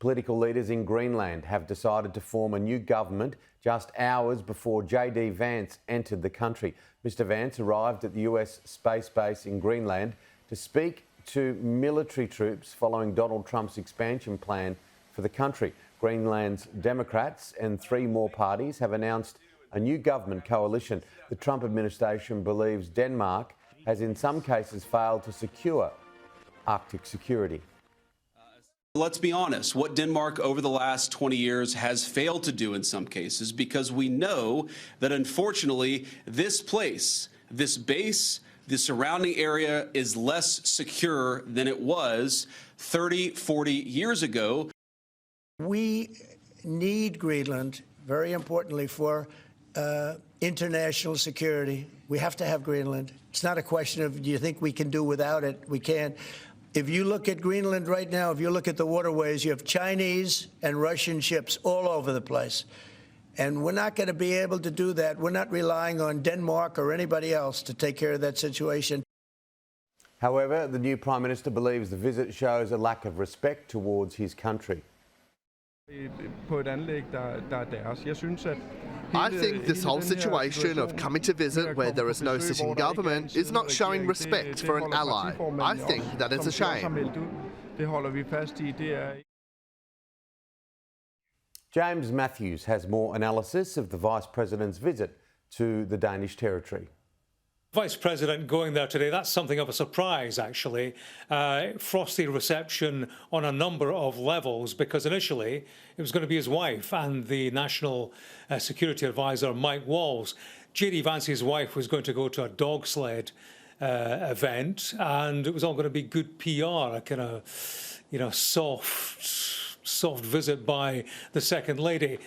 Political leaders in Greenland have decided to form a new government just hours before JD Vance entered the country. Mr Vance arrived at the US space base in Greenland to speak to military troops following Donald Trump's expansion plan for the country. Greenland's Democrats and three more parties have announced a new government coalition. The Trump administration believes Denmark has in some cases failed to secure Arctic security. Let's be honest, what Denmark over the last 20 years has failed to do in some cases, because we know that unfortunately this place, this base, the surrounding area is less secure than it was 30, 40 years ago. We need Greenland, very importantly, for international security. We have to have Greenland. It's not a question of, do you think we can do without it? We can. If you look at Greenland right now, if you look at the waterways, you have Chinese and Russian ships all over the place. And we're not going to be able to do that. We're not relying on Denmark or anybody else to take care of that situation. However, the new Prime Minister believes the visit shows a lack of respect towards his country. I think this whole situation of coming to visit where there is no sitting government is not showing respect for an ally. I think that is a shame. James Matthews has more analysis of the Vice President's visit to the Danish territory. Vice President going there today, that's something of a surprise, actually. Frosty reception on a number of levels, because initially it was going to be his wife and the National Security Advisor, Mike Walls. JD Vance's wife was going to go to a dog sled event, and it was all going to be good PR, a kind of, soft visit by the Second Lady.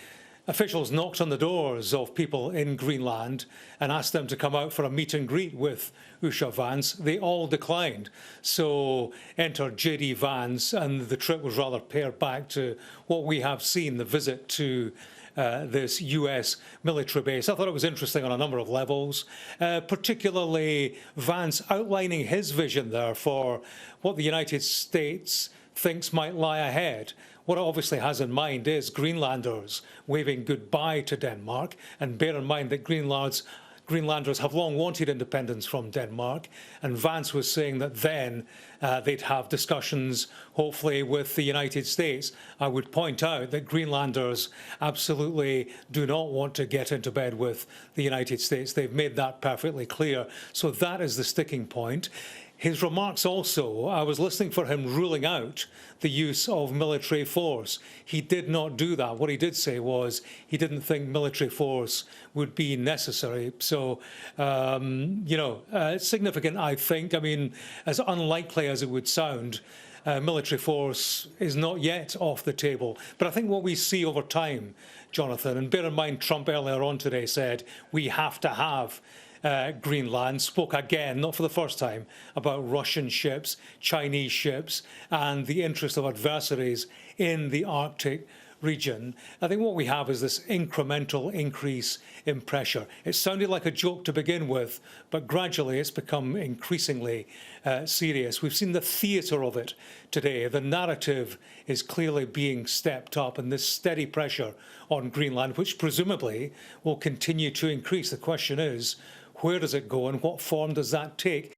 Officials knocked on the doors of people in Greenland and asked them to come out for a meet and greet with Usha Vance. They all declined. So entered JD Vance, and the trip was rather pared back to what we have seen, the visit to this US military base. I thought it was interesting on a number of levels, particularly Vance outlining his vision there for what the United States thinks might lie ahead. What it obviously has in mind is Greenlanders waving goodbye to Denmark, and bear in mind that Greenlanders have long wanted independence from Denmark, and Vance was saying that then they'd have discussions, hopefully, with the United States. I would point out that Greenlanders absolutely do not want to get into bed with the United States. They've made that perfectly clear. So that is the sticking point. His remarks also, I was listening for him ruling out the use of military force. He did not do that. What he did say was he didn't think military force would be necessary. So, significant, I think. I mean, as unlikely as it would sound, military force is not yet off the table. But I think what we see over time, Jonathan, and bear in mind Trump earlier on today said we have to have Greenland, spoke again, not for the first time, about Russian ships, Chinese ships, and the interest of adversaries in the Arctic region. I think what we have is this incremental increase in pressure. It sounded like a joke to begin with, but gradually it's become increasingly serious. We've seen the theatre of it today. The narrative is clearly being stepped up, and this steady pressure on Greenland, which presumably will continue to increase. The question is, where does it go and what form does that take?